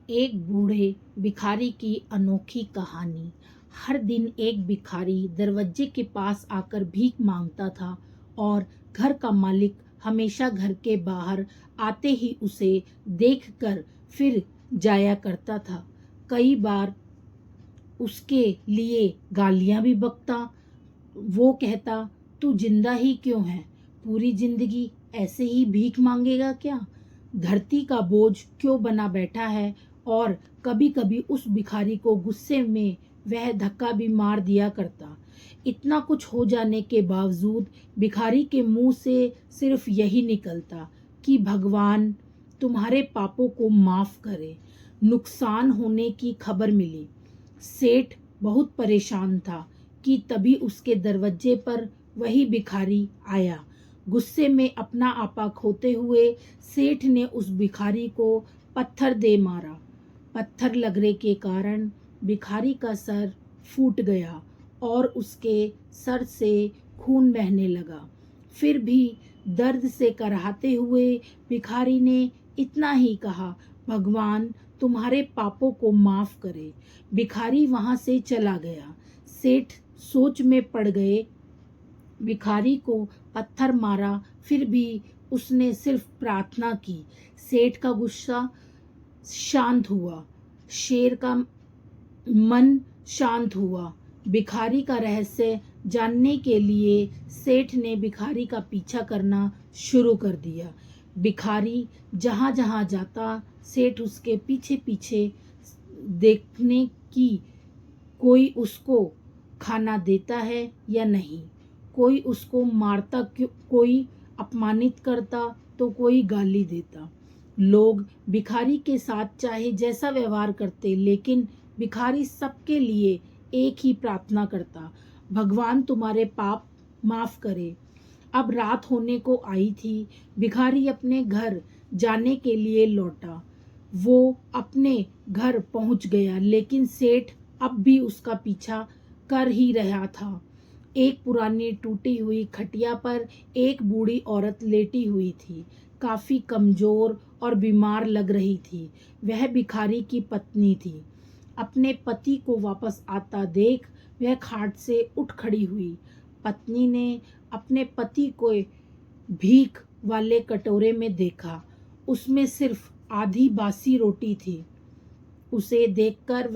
एक बूढ़े भिखारी की अनोखी कहानी। हर दिन एक भिखारी दरवाजे के पास आकर भीख मांगता था और घर का मालिक हमेशा घर के बाहर आते ही उसे देखकर फिर जाया करता था। कई बार उसके लिए गालियां भी बकता। वो कहता, तू जिंदा ही क्यों है? पूरी जिंदगी ऐसे ही भीख मांगेगा क्या? धरती का बोझ क्यों बना बैठा है? और कभी कभी उस भिखारी को गुस्से में वह धक्का भी मार दिया करता। इतना कुछ हो जाने के बावजूद भिखारी के मुंह से सिर्फ यही निकलता कि भगवान तुम्हारे पापों को माफ करे। नुकसान होने की खबर मिली। सेठ बहुत परेशान था कि तभी उसके दरवाजे पर वही भिखारी आया। गुस्से में अपना आपा खोते हुए सेठ ने उस भिखारी को पत्थर दे मारा। पत्थर लगने के कारण भिखारी का सर फूट गया और उसके सर से खून बहने लगा। फिर भी दर्द से कराहते हुए भिखारी ने इतना ही कहा, भगवान तुम्हारे पापों को माफ करे। भिखारी वहां से चला गया। सेठ सोच में पड़ गए। भिखारी को पत्थर मारा, फिर भी उसने सिर्फ प्रार्थना की। सेठ का गुस्सा शांत हुआ। शेर का मन शांत हुआ। भिखारी का रहस्य जानने के लिए सेठ ने भिखारी का पीछा करना शुरू कर दिया। भिखारी जहाँ जहाँ जाता, सेठ उसके पीछे पीछे देखने की कोई उसको खाना देता है या नहीं। कोई उसको मारता, क्यों कोई अपमानित करता तो कोई गाली देता। लोग भिखारी के साथ चाहे जैसा व्यवहार करते, लेकिन भिखारी सबके लिए एक ही प्रार्थना करता, भगवान तुम्हारे पाप माफ करे। अब रात होने को आई थी। भिखारी अपने घर जाने के लिए लौटा। वो अपने घर पहुंच गया, लेकिन सेठ अब भी उसका पीछा कर ही रहा था। एक पुरानी टूटी हुई खटिया पर एक बूढ़ी औरत लेटी हुई थी। काफी कमजोर और बीमार लग रही थी। वह भिखारी की पत्नी थी। अपने पति को वापस आता देख वह खाट से उठ खड़ी हुई। पत्नी ने अपने पति को भीख वाले कटोरे में देखा। उसमें सिर्फ आधी बासी रोटी थी। उसे देखकर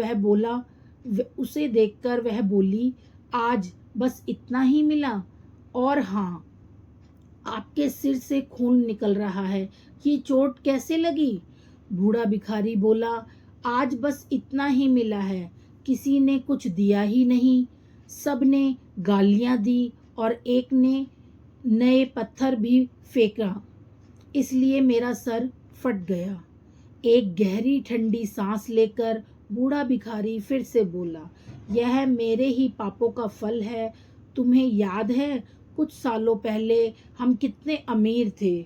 वह बोली, आज बस इतना ही मिला? और हाँ, आपके सिर से खून निकल रहा है, ये चोट कैसे लगी? बूढ़ा भिखारी बोला, आज बस इतना ही मिला है, किसी ने कुछ दिया ही नहीं। सब ने गालियां दी और एक ने नए पत्थर भी फेंका, इसलिए मेरा सर फट गया। एक गहरी ठंडी सांस लेकर बूढ़ा भिखारी फिर से बोला, यह मेरे ही पापों का फल है। तुम्हें याद है कुछ सालों पहले हम कितने अमीर थे?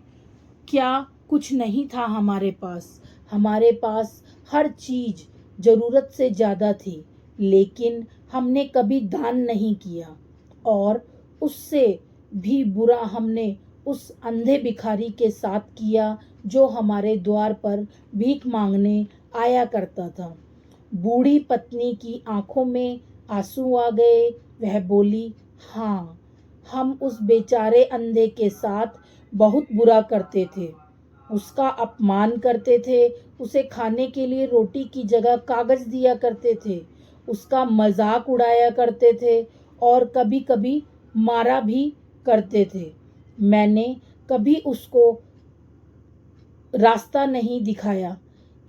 क्या कुछ नहीं था हमारे पास। हमारे पास हर चीज जरूरत से ज्यादा थी, लेकिन हमने कभी दान नहीं किया। और उससे भी बुरा हमने उस अंधे भिखारी के साथ किया जो हमारे द्वार पर भीख मांगने आया करता था। बूढ़ी पत्नी की आंखों में आंसू आ गए। वह बोली, हाँ, हम उस बेचारे अंधे के साथ बहुत बुरा करते थे। उसका अपमान करते थे, उसे खाने के लिए रोटी की जगह कागज दिया करते थे, उसका मजाक उड़ाया करते थे और कभी कभी मारा भी करते थे। मैंने कभी उसको रास्ता नहीं दिखाया।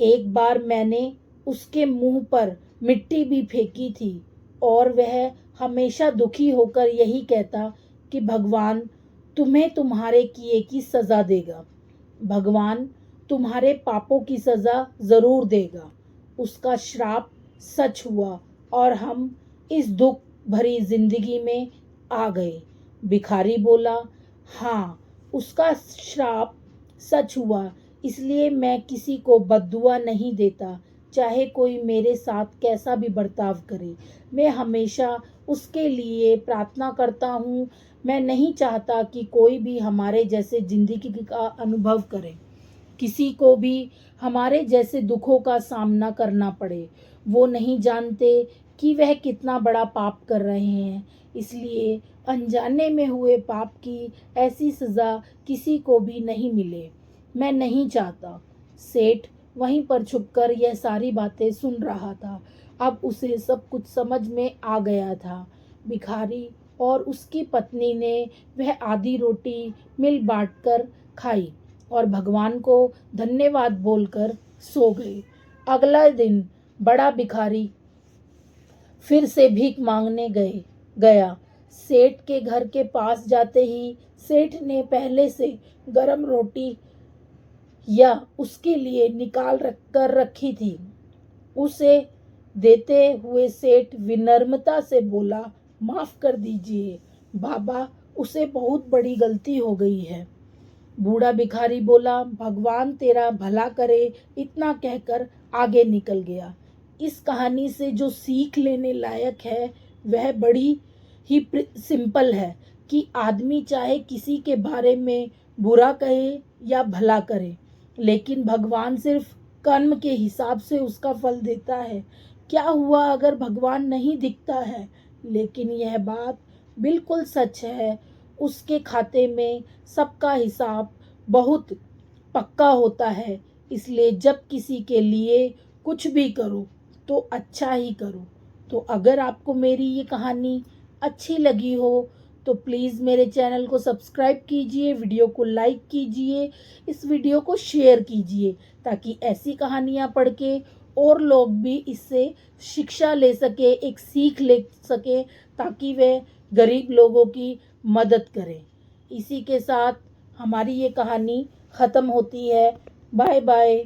एक बार मैंने उसके मुंह पर मिट्टी भी फेंकी थी और वह हमेशा दुखी होकर यही कहता कि भगवान तुम्हें तुम्हारे किए की सजा देगा। भगवान तुम्हारे पापों की सजा जरूर देगा। उसका श्राप सच हुआ और हम इस दुख भरी जिंदगी में आ गए। भिखारी बोला, हाँ, उसका श्राप सच हुआ, इसलिए मैं किसी को बद्दुआ नहीं देता, चाहे कोई मेरे साथ कैसा भी बर्ताव करे। मैं हमेशा उसके लिए प्रार्थना करता हूँ। मैं नहीं चाहता कि कोई भी हमारे जैसे जिंदगी का अनुभव करे। किसी को भी हमारे जैसे दुखों का सामना करना पड़े। वो नहीं जानते कि वह कितना बड़ा पाप कर रहे हैं। इसलिए अनजाने में हुए पाप की ऐसी सज़ा किसी को भी नहीं मिले। मैं नहीं चाहता। सेठ वहीं पर छुपकर यह सारी बातें सुन रहा था। अब उसे सब कुछ समझ में आ गया था। भिखारी और उसकी पत्नी ने वह आधी रोटी मिल बांटकर खाई और भगवान को धन्यवाद बोलकर सो गए। अगला दिन बड़ा भिखारी फिर से भीख मांगने गया। सेठ के घर के पास जाते ही सेठ ने पहले से गरम रोटी या उसके लिए निकाल कर रखी थी। उसे देते हुए सेठ विनम्रता से बोला, माफ कर दीजिए बाबा, उसे बहुत बड़ी गलती हो गई है। बूढ़ा भिखारी बोला, भगवान तेरा भला करे। इतना कहकर आगे निकल गया। इस कहानी से जो सीख लेने लायक है वह बड़ी ही सिंपल है कि आदमी चाहे किसी के बारे में बुरा कहे या भला करे, लेकिन भगवान सिर्फ कर्म के हिसाब से उसका फल देता है। क्या हुआ अगर भगवान नहीं दिखता है, लेकिन यह बात बिल्कुल सच है। उसके खाते में सबका हिसाब बहुत पक्का होता है। इसलिए जब किसी के लिए कुछ भी करो तो अच्छा ही करो। तो अगर आपको मेरी ये कहानी अच्छी लगी हो तो प्लीज़ मेरे चैनल को सब्सक्राइब कीजिए, वीडियो को लाइक कीजिए, इस वीडियो को शेयर कीजिए ताकि ऐसी कहानियाँ पढ़ के और लोग भी इससे शिक्षा ले सके, एक सीख ले सके, ताकि वे गरीब लोगों की मदद करें। इसी के साथ हमारी ये कहानी ख़त्म होती है। Bye bye.